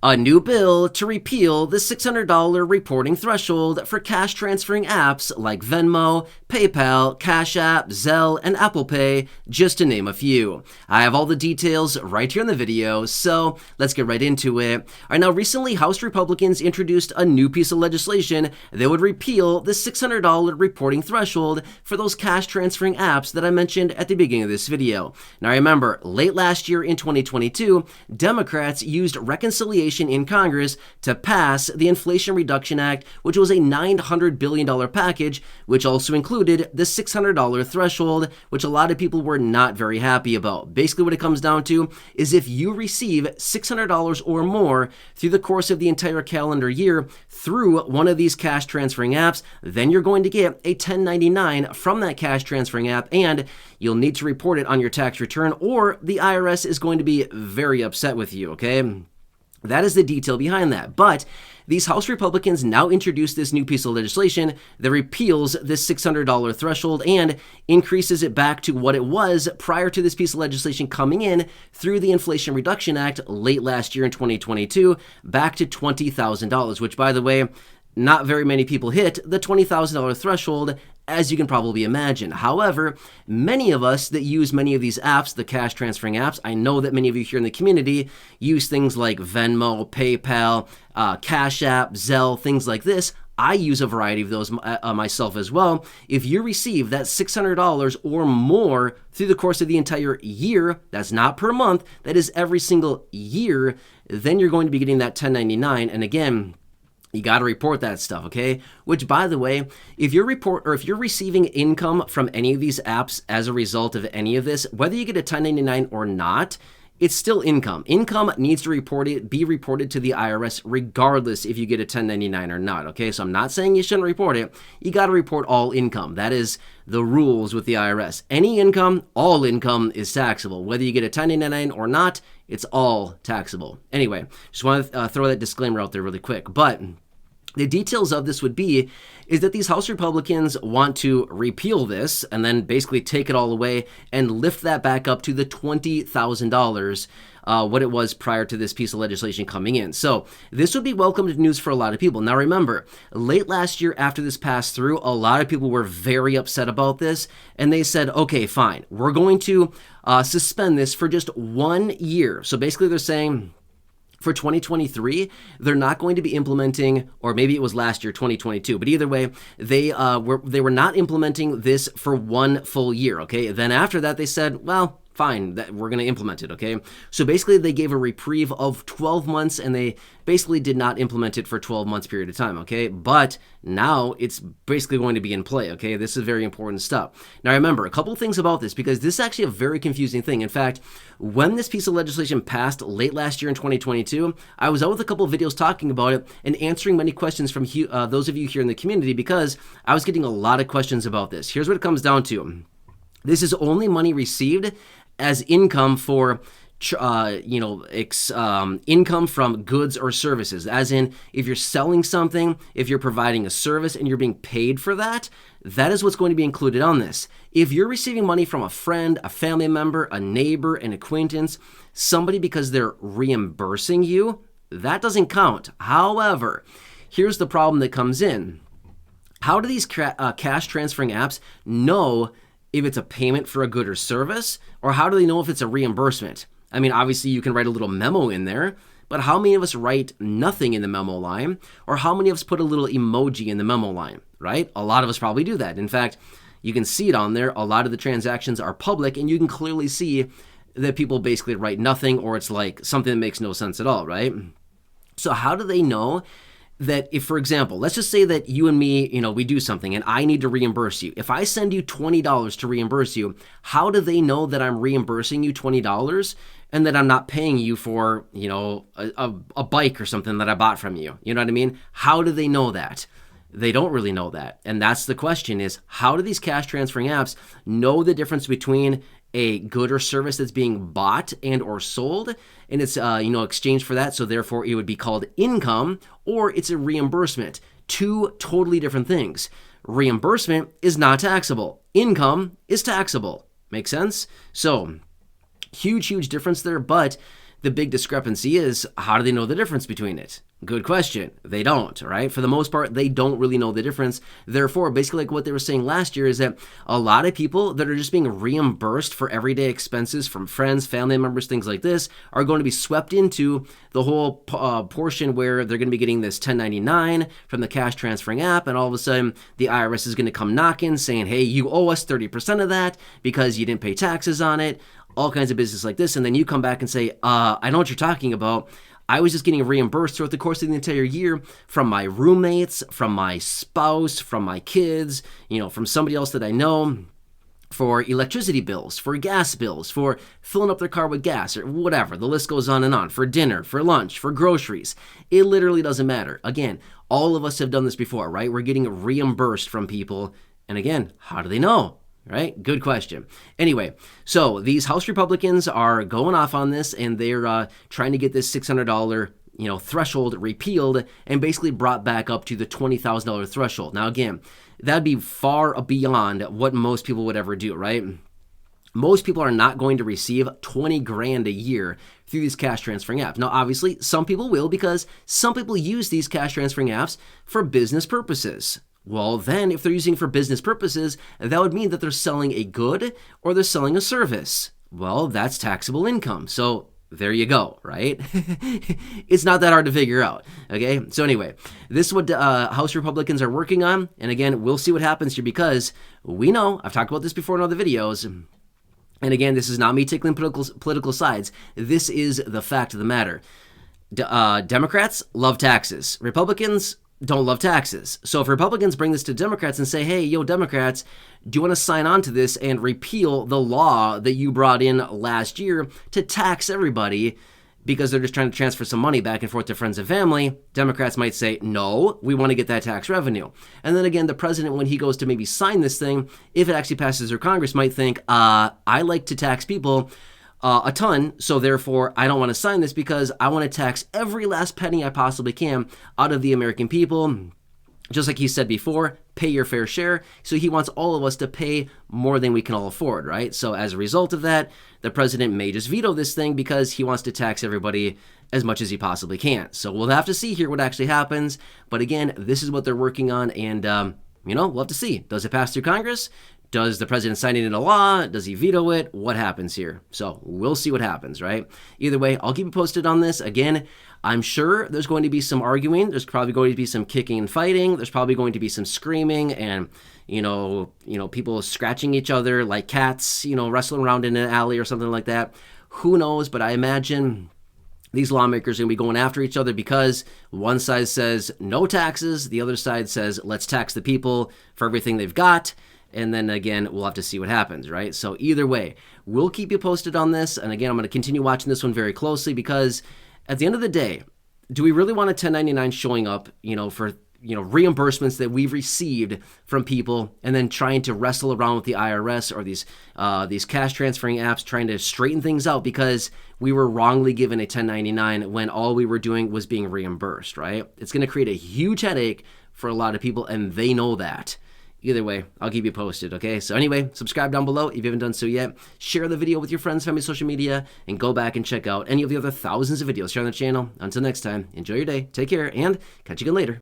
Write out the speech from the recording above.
A new bill to repeal the $600 reporting threshold for cash transferring apps like Venmo, PayPal, CashApp, Zelle, and Apple Pay, just to name a few. I have all the details right here in the video, so let's get right into it. All right, now recently House Republicans introduced a new piece of legislation that would repeal the $600 reporting threshold for those cash transferring apps that I mentioned at the beginning of this video. Now remember, late last year in 2022, Democrats used reconciliation in Congress to pass the Inflation Reduction Act, which was a $900 billion package, which also included the $600 threshold, which a lot of people were not very happy about. Basically, what it comes down to is if you receive $600 or more through the course of the entire calendar year through one of these cash transferring apps, then you're going to get a 1099 from that cash transferring app, and you'll need to report it on your tax return, or the IRS is going to be very upset with you, okay? That is the detail behind that. But these House Republicans now introduced this new piece of legislation that repeals this $600 threshold and increases it back to what it was prior to this piece of legislation coming in through the Inflation Reduction Act late last year in 2022, back to $20,000, which, by the way, not very many people hit the $20,000 threshold, as you can probably imagine. However, many of us that use many of these apps, the cash transferring apps, I know that many of you here in the community use things like Venmo, PayPal, CashApp, Zelle, things like this. I use a variety of those myself as well. If you receive that $600 or more through the course of the entire year, that's not per month, that is every single year, then you're going to be getting that 1099. And again, you got to report that stuff, okay? Which, by the way, if you're receiving income from any of these apps as a result of any of this, whether you get a 1099 or not, it's still income. Income needs to be reported to the IRS regardless if you get a 1099 or not, okay? So I'm not saying you shouldn't report it. You got to report all income. That is the rules with the IRS. Any income, all income is taxable. Whether you get a 1099 or not, it's all taxable. Anyway, just want to throw that disclaimer out there really quick. But the details of this would be is that these House Republicans want to repeal this and then basically take it all away and lift that back up to the $20,000, what it was prior to this piece of legislation coming in. So this would be welcomed news for a lot of people. Now remember, late last year after this passed through, a lot of people were very upset about this, and they said, okay, fine, we're going to suspend this for just 1 year. So basically they're saying, for 2023, they're not going to be implementing, or maybe it was last year, 2022, but either way, they were not implementing this for 1 full year, okay? Then after that, they said, well, fine, we're going to implement it, okay? So basically, they gave a reprieve of 12 months, and they basically did not implement it for 12 months period of time, okay? But now it's basically going to be in play, okay? This is very important stuff. Now remember, a couple things about this, because this is actually a very confusing thing. In fact, when this piece of legislation passed late last year in 2022, I was out with a couple of videos talking about it and answering many questions from those of you here in the community, because I was getting a lot of questions about this. Here's what it comes down to. This is only money received as income for income from goods or services, as in if you're selling something, if you're providing a service and you're being paid for that, that is what's going to be included on this. If you're receiving money from a friend, a family member, a neighbor, an acquaintance, somebody because they're reimbursing you, that doesn't count. However, here's the problem that comes in. How do these cash transferring apps know if it's a payment for a good or service, or how do they know if it's a reimbursement? I mean, obviously you can write a little memo in there, but how many of us write nothing in the memo line, or how many of us put a little emoji in the memo line, right? A lot of us probably do that. In fact, you can see it on there. A lot of the transactions are public, and you can clearly see that people basically write nothing, or it's like something that makes no sense at all, right? So how do they know that if, for example, let's just say that you and me, we do something and I need to reimburse you. If I send you $20 to reimburse you, how do they know that I'm reimbursing you $20 and that I'm not paying you for, a bike or something that I bought from you? You know what I mean? How do they know that? They don't really know that. And that's the question is, how do these cash transferring apps know the difference between a good or service that's being bought and or sold, and it's exchanged for that, so therefore it would be called income, or it's a reimbursement? Two totally different things. Reimbursement is not taxable. Income is taxable. Make sense? So huge difference there, but The big discrepancy is, how do they know the difference between it? Good question. They don't, right? For the most part, they don't really know the difference. Therefore, basically like what they were saying last year is that a lot of people that are just being reimbursed for everyday expenses from friends, family members, things like this, are going to be swept into the whole portion where they're going to be getting this 1099 from the cash transferring app, and all of a sudden the IRS is going to come knocking saying, hey, you owe us 30% of that because you didn't pay taxes on it, all kinds of business like this. And then you come back and say, I know what you're talking about. I was just getting reimbursed throughout the course of the entire year from my roommates, from my spouse, from my kids, from somebody else that I know, for electricity bills, for gas bills, for filling up their car with gas or whatever. The list goes on and on. For dinner, for lunch, for groceries. It literally doesn't matter. Again, all of us have done this before, right? We're getting reimbursed from people. And again, how do they know? Right? Good question. Anyway, so these House Republicans are going off on this, and they're trying to get this $600 threshold repealed and basically brought back up to the $20,000 threshold. Now, again, that'd be far beyond what most people would ever do, right? Most people are not going to receive 20 grand a year through these cash transferring apps. Now, obviously, some people will, because some people use these cash transferring apps for business purposes. Well, then, if they're using it for business purposes, that would mean that they're selling a good or they're selling a service. Well, that's taxable income. So there you go, right? It's not that hard to figure out, okay? So anyway, this is what House Republicans are working on. And again, we'll see what happens here, because we know, I've talked about this before in other videos, and again, this is not me tickling political sides. This is the fact of the matter. Democrats love taxes. Republicans don't love taxes. So if Republicans bring this to Democrats and say, hey, yo, Democrats, do you want to sign on to this and repeal the law that you brought in last year to tax everybody because they're just trying to transfer some money back and forth to friends and family? Democrats might say, no, we want to get that tax revenue. And then again, the president, when he goes to maybe sign this thing, if it actually passes through Congress, might think, I like to tax people a ton, so therefore I don't want to sign this because I want to tax every last penny I possibly can out of the American people. Just like he said before, pay your fair share. So he wants all of us to pay more than we can all afford, right? So as a result of that, the president may just veto this thing because he wants to tax everybody as much as he possibly can. So we'll have to see here what actually happens. But again, this is what they're working on, and we'll have to see. Does it pass through Congress? Does the president sign it into law? Does he veto it? What happens here? So we'll see what happens, right? Either way, I'll keep you posted on this. Again, I'm sure there's going to be some arguing. There's probably going to be some kicking and fighting. There's probably going to be some screaming and, people scratching each other like cats, wrestling around in an alley or something like that. Who knows? But I imagine these lawmakers are going to be going after each other because one side says no taxes. The other side says let's tax the people for everything they've got. And then again, we'll have to see what happens, right? So either way, we'll keep you posted on this. And again, I'm going to continue watching this one very closely, because at the end of the day, do we really want a 1099 showing up, for reimbursements that we've received from people, and then trying to wrestle around with the IRS or these cash transferring apps, trying to straighten things out because we were wrongly given a 1099 when all we were doing was being reimbursed, right? It's going to create a huge headache for a lot of people, and they know that. Either way, I'll keep you posted, okay? So anyway, subscribe down below if you haven't done so yet. Share the video with your friends, family, social media, and go back and check out any of the other thousands of videos here on the channel. Until next time, enjoy your day, take care, and catch you again later.